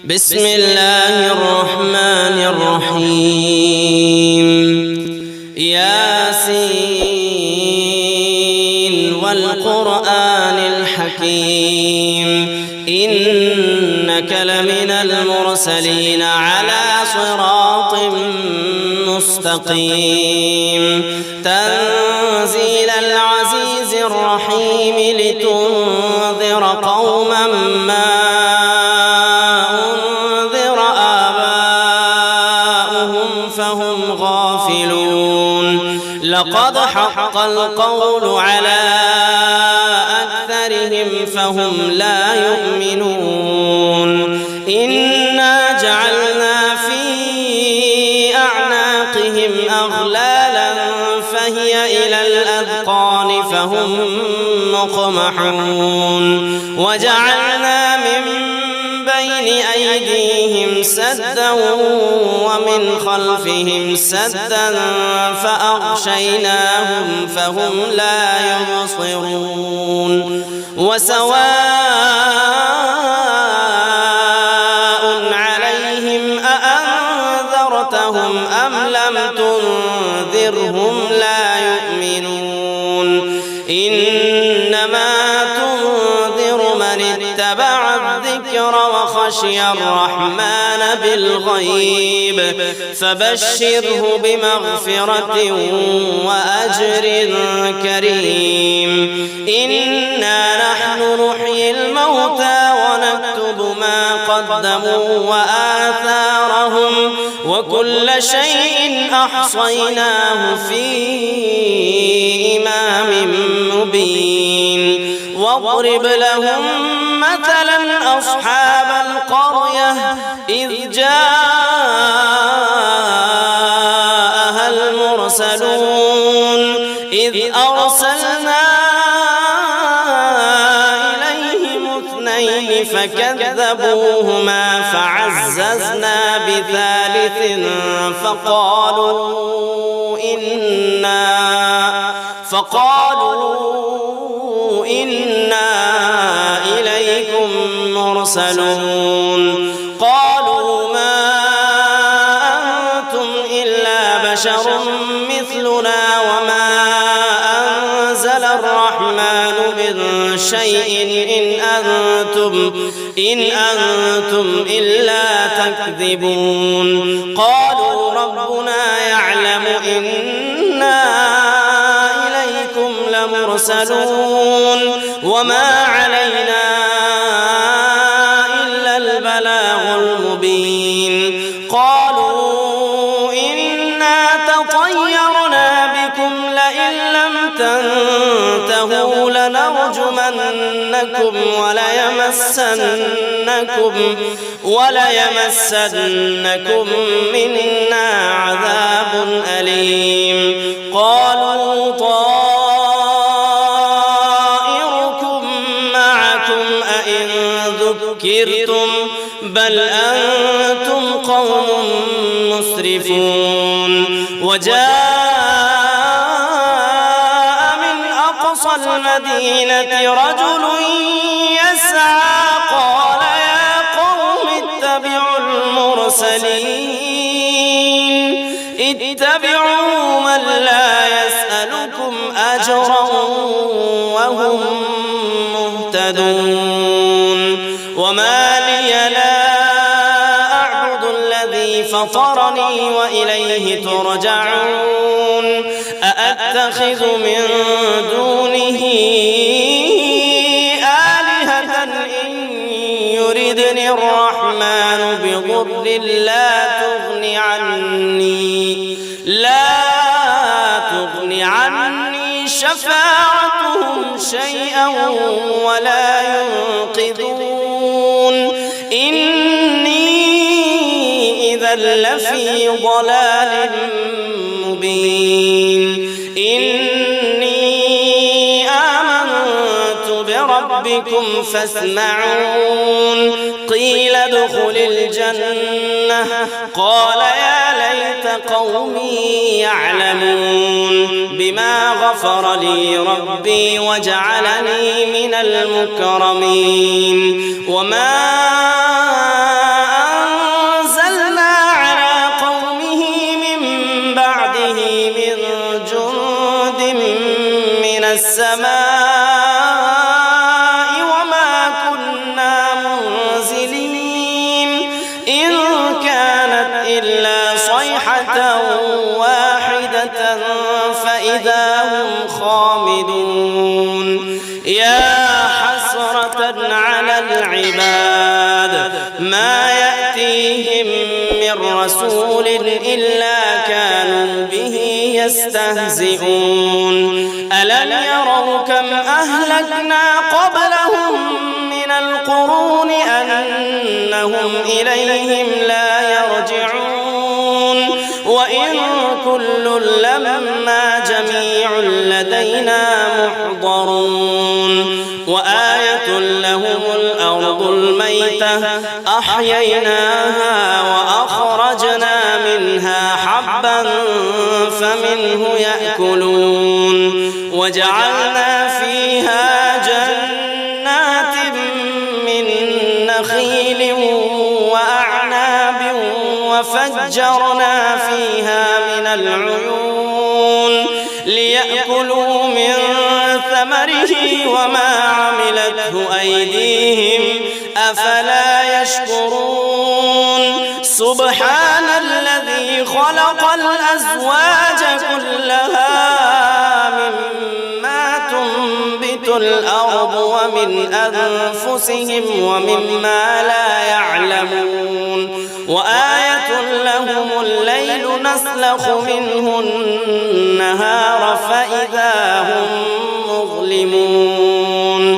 بسم الله الرحمن الرحيم ياسين والقرآن الحكيم إنك لمن المرسلين على صراط مستقيم تنزيل العزيز الرحيم لتنذر قوما ما أنذر آباؤهم فهم غافلون لقد حق القول على أكثرهم فهم لا يؤمنون إنا جعلنا في أعناقهم أغلالا فهي إلى الأذقان فهم مقمحون وجعلنا من بين أيديهم سدا ومن خلفهم سدا فأغشيناهم فهم لا يبصرون وسواء عليهم أأنذرتهم أم لم تنذرهم لا يؤمنون إنما تنذر من اتبع الذكر وخشي الرحمن بالغيب فبشره بمغفرة وأجر كريم إنا نحن نحيي الموتى ونكتب ما قدموا وآثارهم وكل شيء أحصيناه في إمام مبين واضرب لهم مثلا أصحاب القرية إذ جاءها المرسلون إذ أرسلنا إليهم اثنين فكذبوهما فعززنا بثالث فقالوا إنا إليكم مرسلون قالوا ما أنتم إلا بشر مثلنا وما أنزل الرحمن من شيء إن أنتم إلا تكذبون قالوا ربنا يعلم إنا إليكم لمرسلون وما علينا إلا البلاغ المبين قالوا إنا تطيرنا بكم لئن لم تنتهوا لنرجمنكم وليمسنكم منا عذاب أليم قالوا طائركم معكم أئن ذكرتم بل أنتم قوم مسرفون وجاء من أقصى المدينة رجل يسعى قال يا قوم اتبعوا المرسلين اتبعوا من لا يسألكم أجرا وهم مهتدون وما لي لا أعبد الذي فطرني وإليه ترجعون أأتخذ من دونه آلهة إن يردني الرحمن بضر لا تغني عني شفاعتهم شيئا ولا ينقذون إني إذا لفي ضلال مبين إني آمنت بربكم فاسمعون قيل ادخل الجنة قال يا ليت قومي يعلمون بما غفر لي ربي وجعلني من المكرمين وما به من جند من السماء وما كنا منزلين إن كانت إلا صيحة واحدة فإذا هم خامدون يا حسرة على العباد ما يأتيهم من رسول إلا كانوا به يستهزئون ألم يروا كم أهلكنا قبلهم من القرون أنهم إليهم لا يرجعون وإن كل لما جميع لدينا محضرون وآية لهم الأرض الميتة أحييناها وأخرجنا منها حبا فمنه يأكلون وجعلنا فيها جنات من نخيل وأعناب وفجرنا فيها من العيون ليأكلوا من ثمره وما عملته أيديهم أفلا يشكرون سبحان الذي خلق الأزواج كلها مما تنبت الأرض ومن أنفسهم ومما لا يعلمون وآية لهم الليل نسلخ منه النهار فإذا هم مظلمون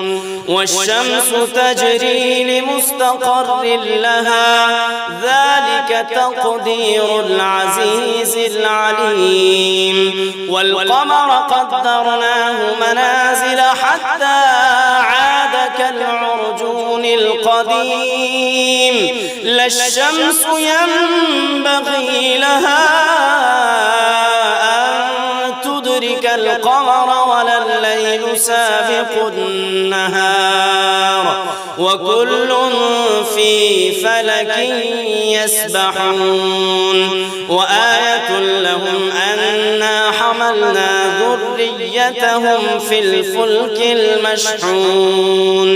والشمس تجري لمستقر لها ذلك تقدير العزيز العليم والقمر قدرناه منازل حتى عاد كالعرجون القديم لا الشمس ينبغي لها أن تدرك القمر ولا الليل سابق النهار وكل في فلك يسبحون وآية لهم أنا حملنا ذريتهم في الفلك المشحون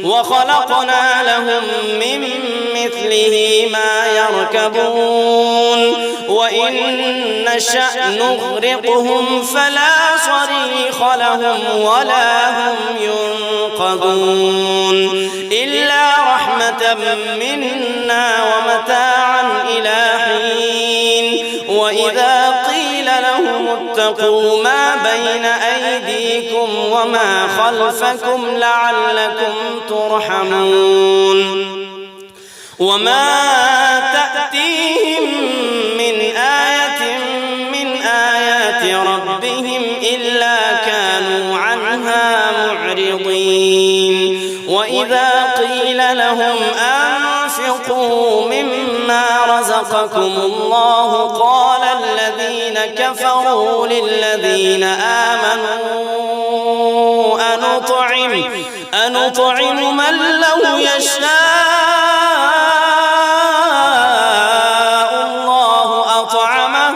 وخلقنا لهم من مثله ما يركبون وإن نشأ نغرقهم فلا صريخ لهم ولا هم ينقذون إلا رحمة منا ومتاعا إلى حين وإذا قيل لهم اتقوا ما بين أيديكم وما خلفكم لعلكم ترحمون وما تأتيهم من آية من آيات ربهم إلا كانوا عنها معرضين وإذا قيل لهم أنفقوا مما رزقكم الله قال الذين كفروا للذين آمنوا أنطعم من لو يشاء الله أطعمه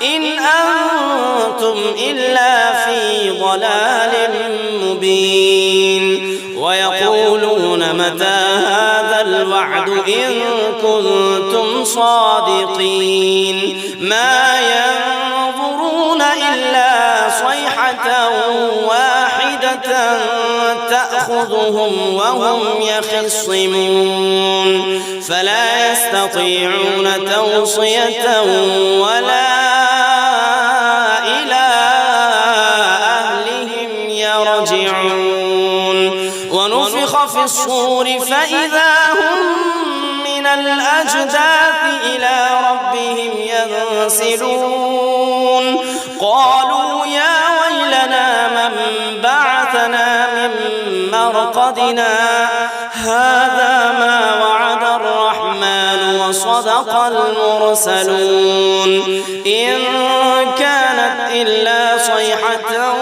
إن أنتم إلا في ضلال مبين ويقولون متى هذا الوعد إن كنتم صادقين ما ينظرون إلا صيحة واحدة تأخذهم وهم يخصمون فلا يستطيعون توصية ولا إلى أهلهم يرجعون ونفخ في الصور فإذا هم من الأجداث إلى ربهم ينسلون قالوا يا ويلنا من بعثنا من مرقدنا هذا ما وعد الرحمن وصدق المرسلون إن كانت إلا صيحة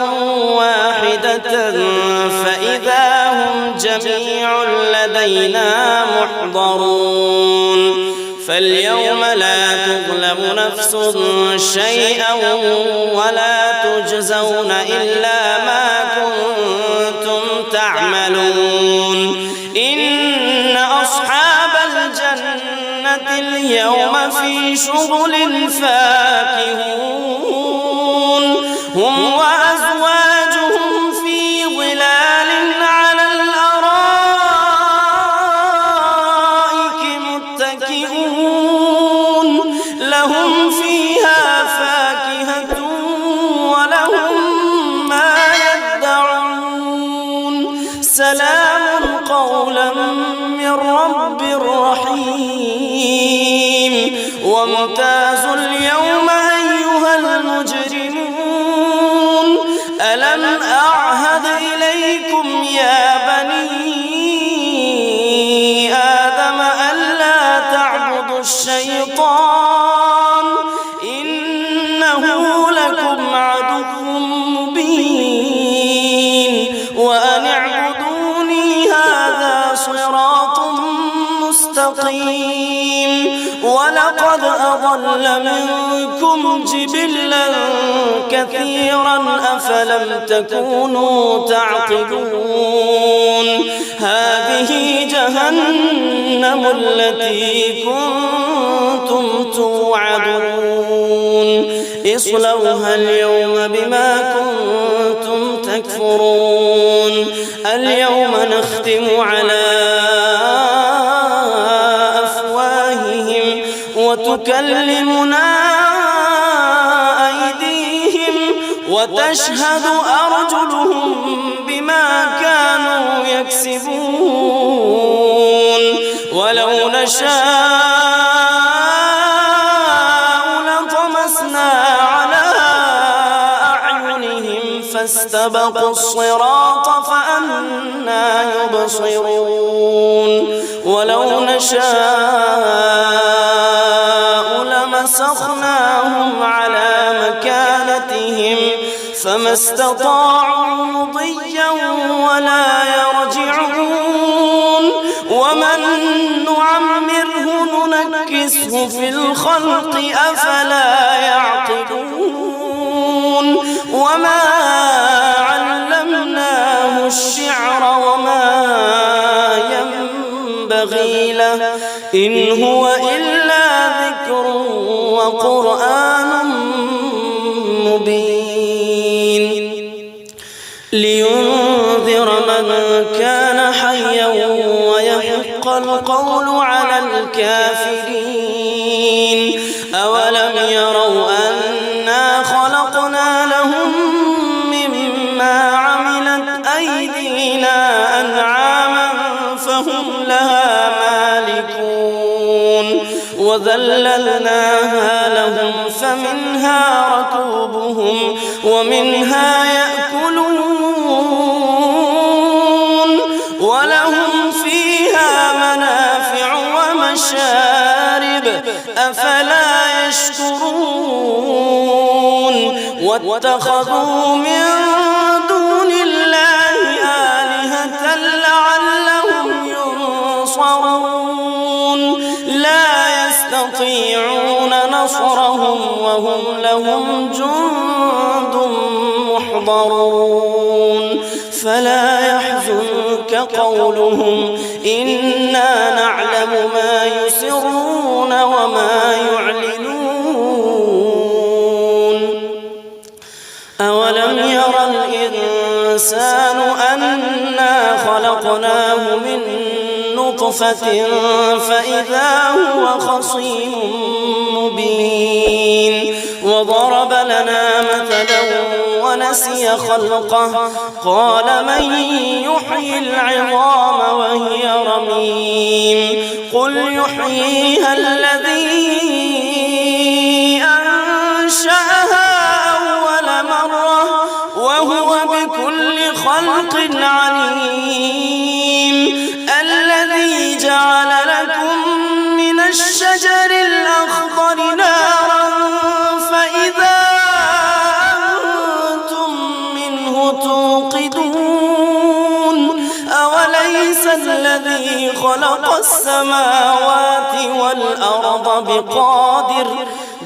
واحدة فإذا هم جميع لدينا محضرون فاليوم لا تظلم نفس شيئا ولا تجزون إلا ما كنتم تعملون إن أصحاب الجنة اليوم في شغل فاكهون هم وأزواجهم في ظلال على الأرائك متكئون لهم فيها فاكهة ولهم ما يدعون سلام قولا من رب رحيم وامتازوا اليوم أيها المجرمون ألم أعهد إليكم يا بني آدم ألا تعبدوا الشيطان إنه لكم عدو مبين وأن اعبدوني هذا صراط مستقيم ولقد أضل منكم جبلا كثيرا أفلم تكونوا تعقلون هذه جهنم التي كنتم توعدون اصلوها اليوم بما كنتم تكفرون اليوم نختم على أفواههم وتكلمنا أيديهم وتشهد أرجلهم بما كانوا يكسبون ولو نشاء لطمسنا على أعينهم فاستبقوا الصراط فأنى يبصرون ولو نشاء لمسخناهم على مكانتهم فما استطاعوا مضيا ولا يرجعون ومن نعمره ننكسه في الخلق أفلا يعقلون وما علمناه الشعر وما ينبغي له إن هو إلا ذكر وقرآن مبين لينذر من كان حيا ويحق القول على الكافرين أولم يروا أنا خلقنا لهم مما عملت أيدينا أنعاما فهم لها مالكون وذللناها لهم فمنها ركوبهم ومنها يأكلون ولهم فيها منافع ومشارب أفلا يشكرون واتخذوا من دون الله آلهة لعلهم ينصرون لا يستطيعون نصرهم وهم لهم جند محضرون فلا يحزنك قولهم إنا نعلم ما يسرون وما يعلنون أولم يرى الإنسان أنا خلقناه من نطفة فإذا هو خصيم مبين وضرب لنا مثلا ونسي خلقه قال من يحيي العظام وهي رميم قل يحييها الذي أنشأها أول مرة وهو بكل خلق عليم الذي جعل لكم من الشجر الأخضر نارا فإذا أنتم منه توقدون أوليس الذي الذي خلق السماوات والأرض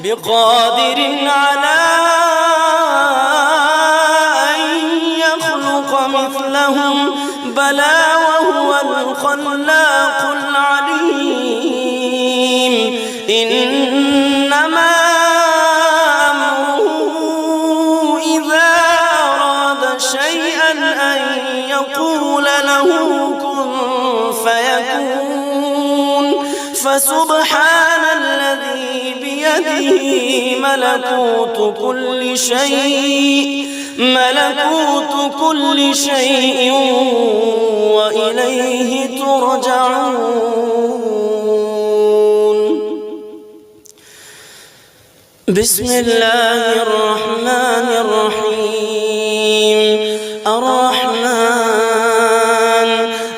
بقادر على أن يخلق مثلهم بلى وهو الخلاق العليم إنما أمره إذا أراد شيئا أن يقول له كن فيكون فسبحان الذي بيده ملكوت كل شيء وإليه ترجعون. بسم الله الرحمن الرحيم. الرحمن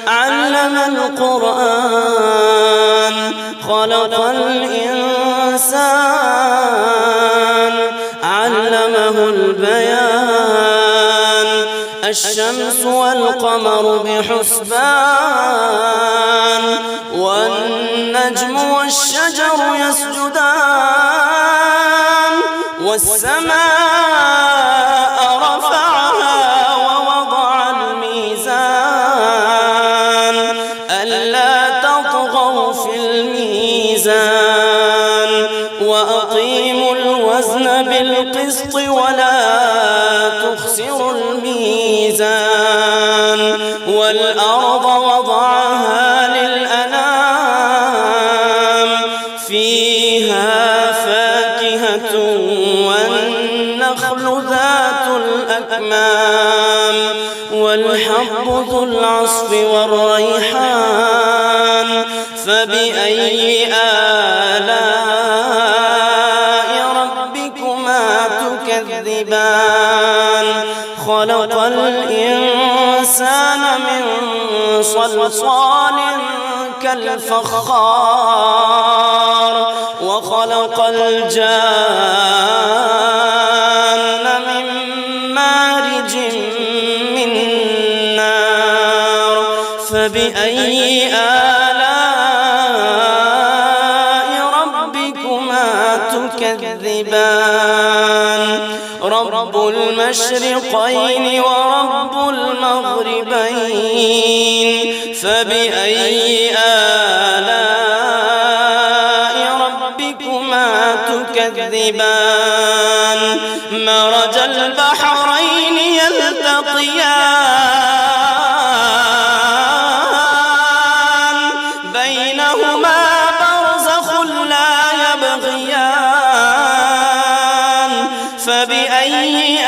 علم القرآن خلق الإنسان علمه البيان الشمس والقمر بحسبان والنجم والشجر يسجدان والسماء رفعها ووضع الميزان ألا تطغوا في الميزان وأقيموا الوزن بالقسط ولا تخسروا الميزان والأرض وضعها للأنام فيها فاكهة والنخل ذات الأكمام والحب ذو العصف والريحان فبأي آلاء ربكما تكذبان خلق الإنسان من صلصال كالفخار وخلق الجان من مارج من نار فبأي آلاء ربكما تكذبان رب المشرقين ورب المغربين فبأي آلاء ربكما تكذبان مرج البحرين يلتقيان بينهما برزخ لا يبغيان فبأي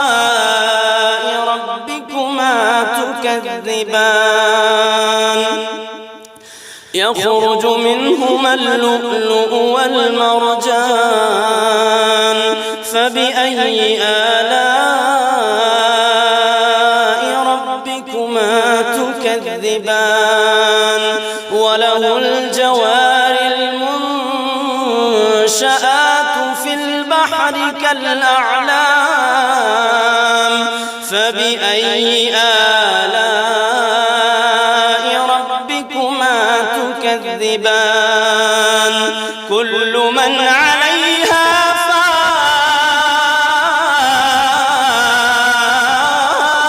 آلاء ربكما تكذبان يخرج منهما اللؤلؤ والمرجان فبأي آلاء ربكما تكذبان وله الجوار المنشآت في البحر كالأعلام فبأي آلاء ربكما تكذبان كل من عليها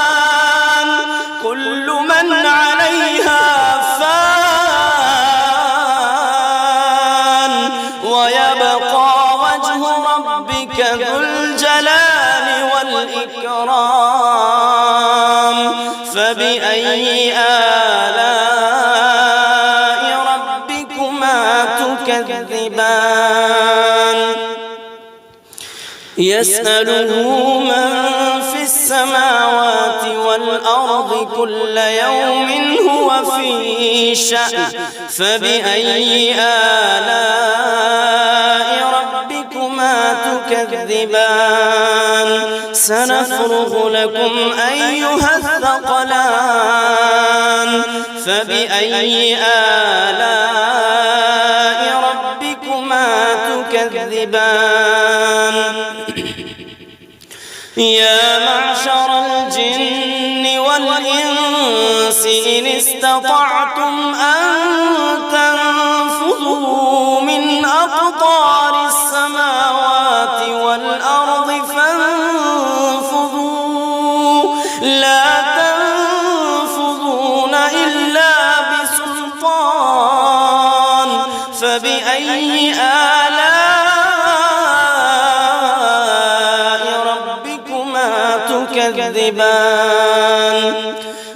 فان كل من عليها فان ويبقى وجه ربك ذو الجلال والإكرام فبأي آلاء ربكما تكذبان يسأله من في السماوات والأرض كل يوم هو في شأن فبأي آلاء ربكما تكذبان سنفرغ لكم أيها الثقلان فبأي آلاء ربكما تكذبان يا معشر الجن والإنس والإنس إن استطعتم أن تنفذوا من أقطار السماوات والأرض فانفذوا لا تنفذون إلا بسلطان فبأي آلاء ربكما تكذبان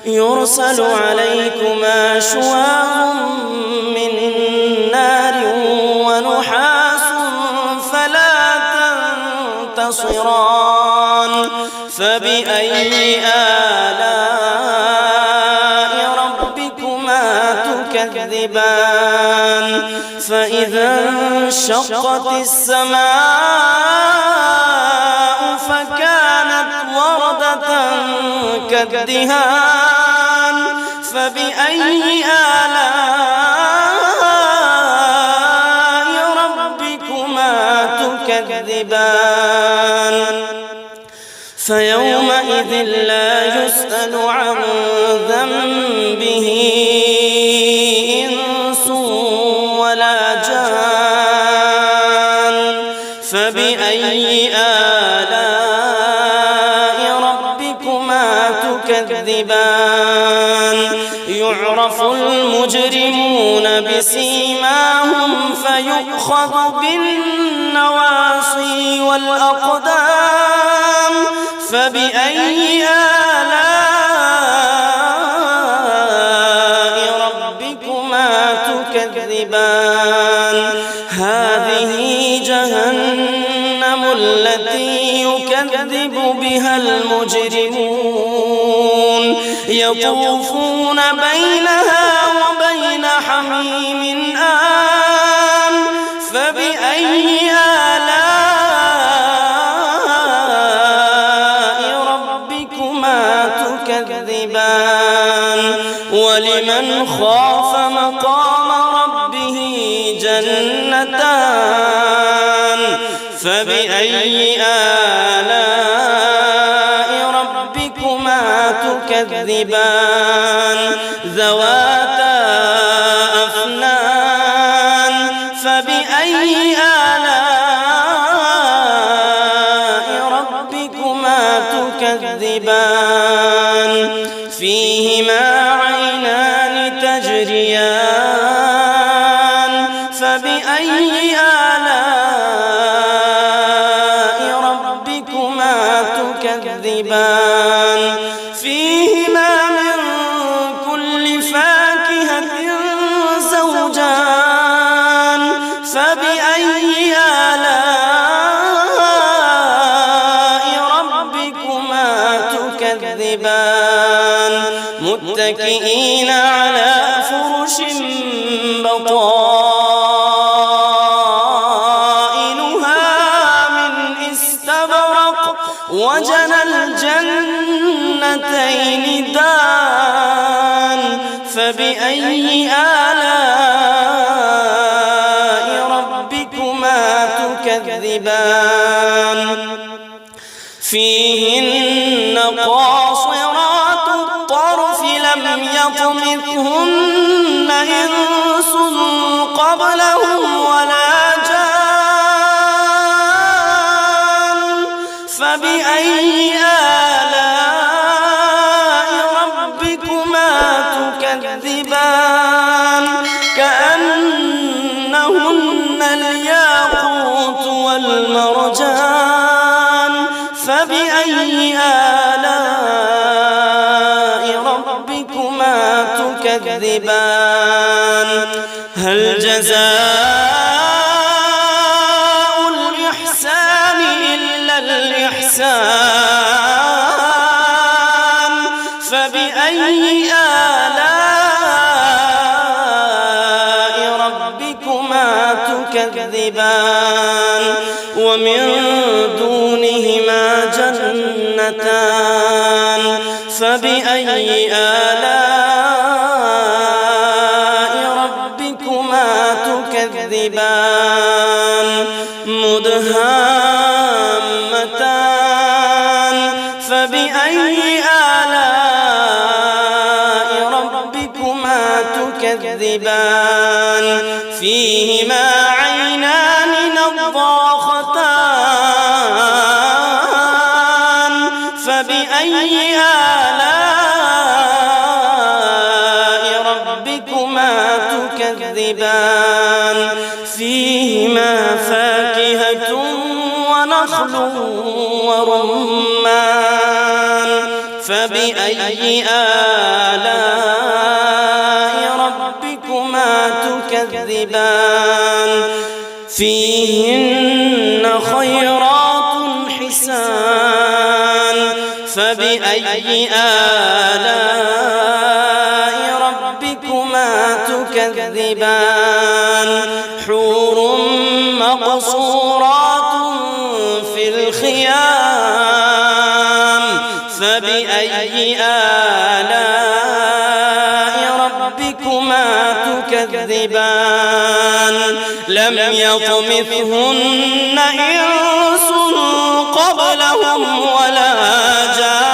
يرسل عليكما شواظ من نار ونحاس فلا تنتصران فبأي آلاء ربكما تكذبان فإذا انشقت السماء فكانت وردة كالدهان فبأي آلاء ربكما تكذبان فيومئذ لا يسأل عن ذنبه إنس ولا جان فبأي آلاء ربكما تكذبان يعرف المجرمون بسيماهم فيؤخذ بالنواصي والأقدام فبأي آلاء ربكما تكذبان هذه جهنم التي يكذب بها المجرمون يطوفون بينها وبين حميم آن فبأي آلاء ربكما تكذبان ولمن خاف مقام ربه جنتان فبأي آلاء ربكما تكذبان ذواتا أفنان فبأي آلاء ربكما تكذبان فيهما عينان تجريان فبأي آلاء ربكما تكذبان فيهما من كل فاكهة زوجان فبأي آلاء ربكما تكذبان متكئين على فرش بطائنها من استبرق وجنى الجنتين دان فبأي آلاء ربكما تكذبان فيهن قاصرات الطرف لم يطمثهن إنس قبلهم ولا جان فبأي آلاء ربكما تكذبان كأنهن الياقوت والمرجان فبأي آلاء ربكما تكذبان هل جزاء الإحسان إلا الإحسان فبأي آلاء ربكما تكذبان ومن دونهما جنتان فبأي آلاء ربكما تكذبان مدهامتان فبأي آلاء تكذبان فيهما عينان نضاختان فبأي آلاء ربكما تكذبان فيهما فاكهة ونخل ورمان فبأي آلاء ربكما تكذبان فيهن خيرات حسان فبأي آلاء ربكما تكذبان حور مقصورات في الخيام فبأي آلاء ربكما تكذبان لم يطمثهن إنس قبلهم ولا جان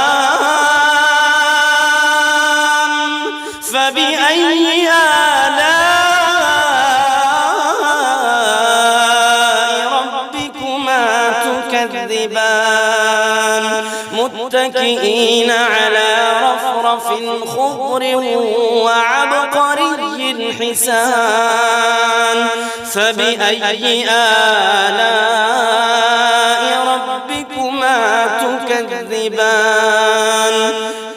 فبأي آلاء ربكما تكذبان متكئين على رفرف خضر وعبقري حسان فبأي آلاء ربكما تكذبان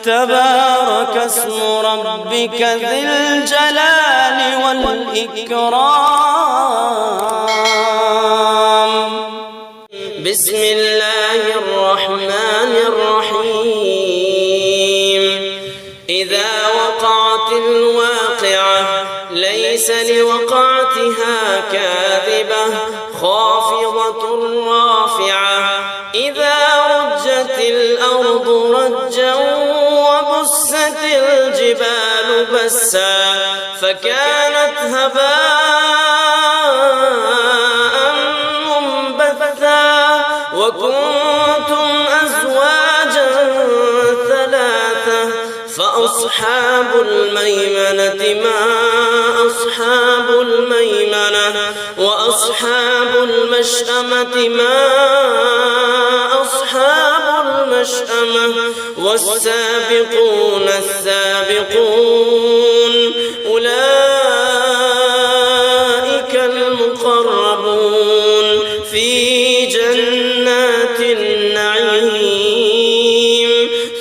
تبارك اسم ربك ذي الجلال والإكرام بسم الله الرحمن الرحيم إذا وقعت الواقعة ليس لوقعتها كاذبة خافضة رافعة إذا رجت الأرض رجا وبست الجبال بسا فكانت هباء منبثا وكنتم أزواجا ثلاثة فأصحاب الميمنة ما أصحاب الميمنة وأصحاب المشأمة ما أصحاب المشأمة والسابقون السابقون أولئك المقربون في جنات النعيم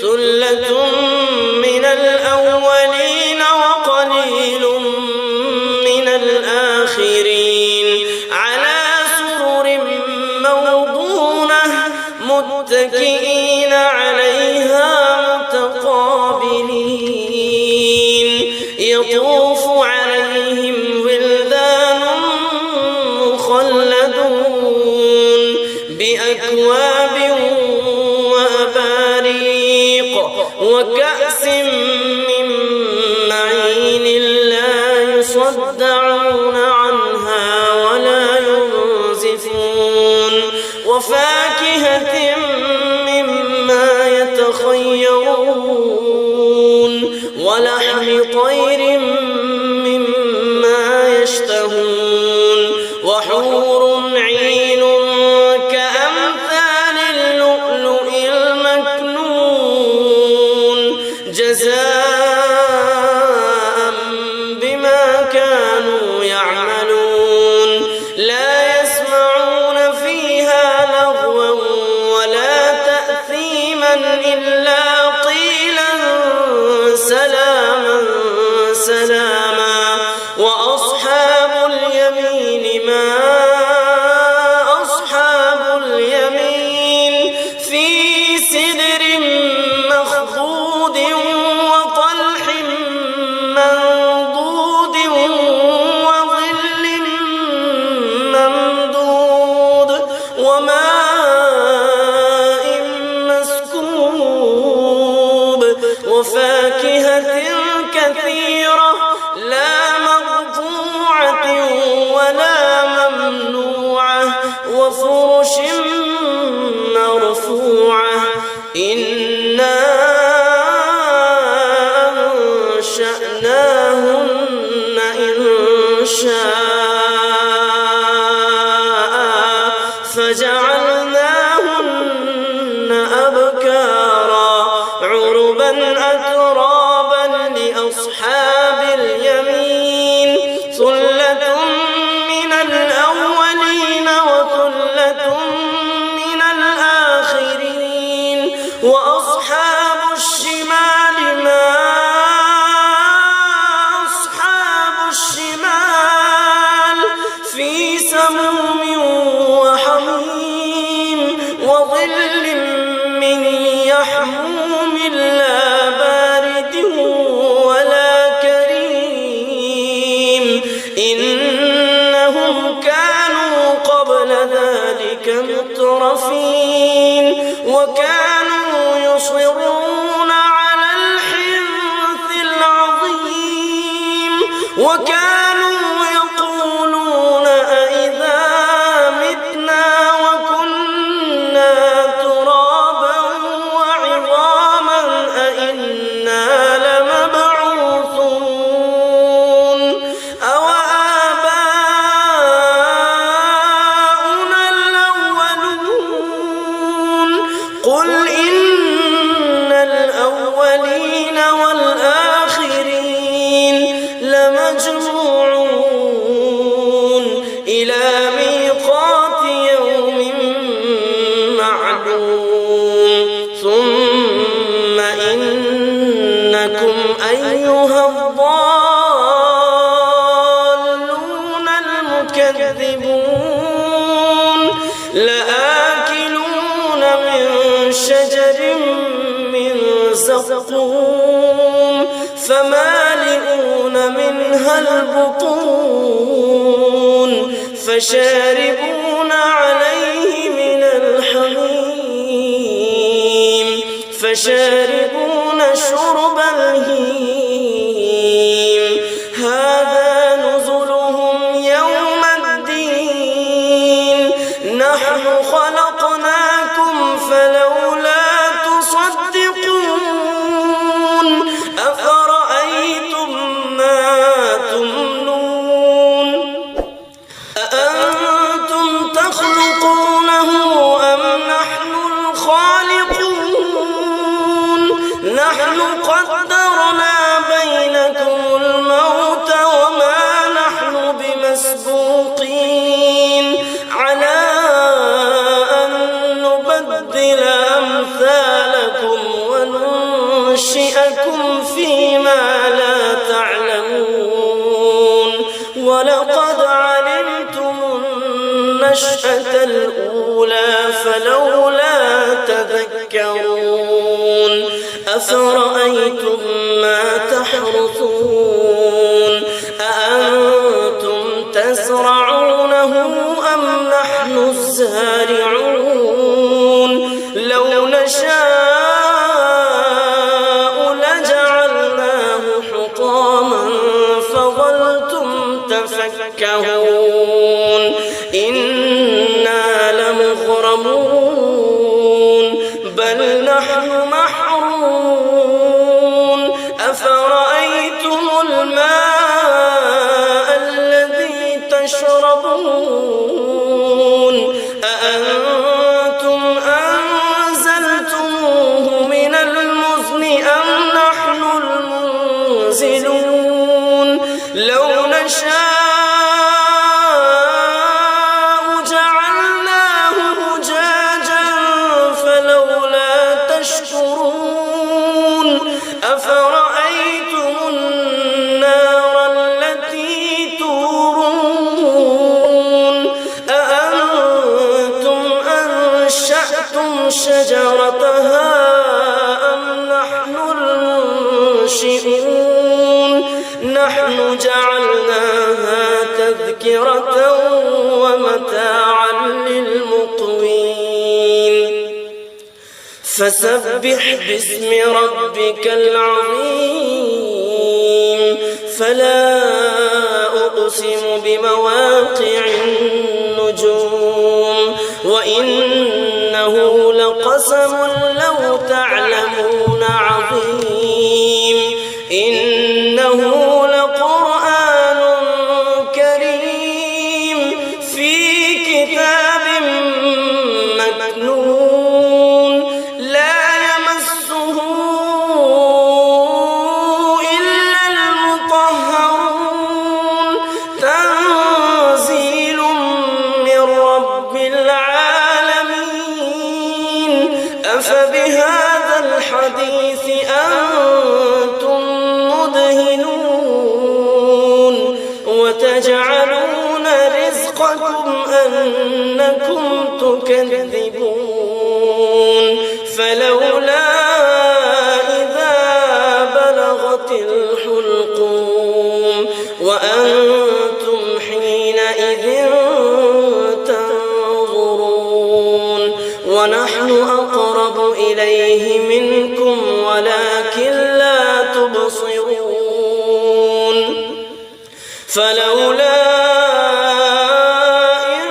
ثلة من الأولين وقليل من الآخرين على سرر موضونة متكئين عليها متقابلين يطوف عليهم ولدان مخلدون بأكواب وأباريق وكأس من معين لا يصدعون عنها ولا ينزفون وفاكهة مما يتخيرون ولحم طير مما يشتهون وحور عين كأمثال اللؤلؤ المكنون جزاء بما كانوا يعملون لا يسمعون فيها لغوا ولا تأثيما إلا جعلناهن أبكارا عربا أترابا لأصحاب اليمين ثلة من الأولين وثلة من الآخرين وأصحاب الشمال ما أصحاب الشمال في سموم وحميم وظل من يحموم لا بارد ولا كريم إنهم كانوا قبل ذلك مترفين وكانوا يصرون على الحنث العظيم وكانوا يقولون أئذا متنا وكنا ترابا وعظاما أئنا لمبعوثون أو آباؤنا الأولون قل إن الأولين والآخرين لمجموعون إلى ميقات يوم معلوم ثم إنكم أيها الضالون المكذبون لآكلون من شجر من زقوم فمالئون منها البطون فشاربون عليه من الحميم فشاربون شرب الهيم هذا نزلهم يوم الدين نحن خلقناكم فلولا تصدقون أفرأيتم ما تمنون أأنتم تخلقونه أم نحن الخالقون نحن قدرنا بينكم الموت وما نحن بمسبوقين على أن نبدل أمثالكم وننشئكم فيما لا تعلمون ولقد علمتم النشأة الأولى فلولا تذكرون أفرأيتم ما تحرثون أأنتم تزرعونه أم نحن الزارعون لو نشاء لجعلناه حطاما فظلتم تفكهون إنا لمغرمون بل نحن محرومون أفرأيتم الماء الذي تشربون أأنتم أنزلتموه من المزن أم نحن المنزلون لو نشاء جعلناه أجاجا فلولا تشكرون أفرأيتم النار التي تورون أأنتم أنشأتم شجرتها أم نحن المنشئون نحن جعلناها تذكرة ومتاعا للمقوين فسبح باسم ربك العظيم فلا أقسم بمواقع النجوم وإنه لقسم لو تعلمون عظيم إنه لقرآن كريم في كتاب أنكم تكذبون فلولا إذا بلغت الحلقوم وأنتم حينئذ تنظرون ونحن أقرب إليه منكم ولكن لا تبصرون فلولا إن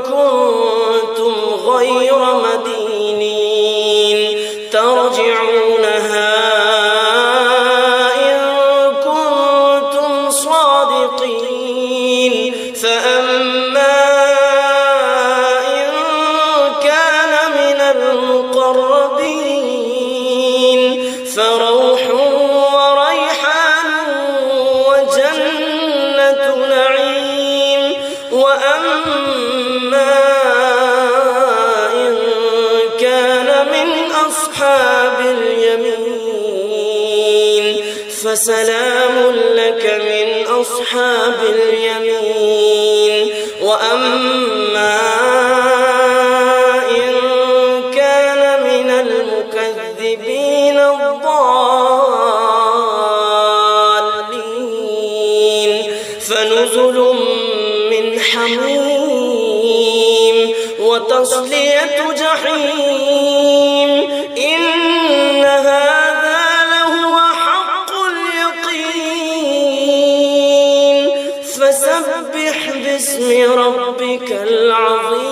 كنتم غير مدينين ترجعونها إن كنتم صادقين فأما إن كان من المقربين فروح وريحان وجنة نعيم وأما إن كان من أصحاب اليمين فسلام لك من أصحاب اليمين وأما إن كان من المكذبين الضالين فنزل من حميم وتصلية جحيم إن هذا لهو حق اليقين فسبح باسم ربك العظيم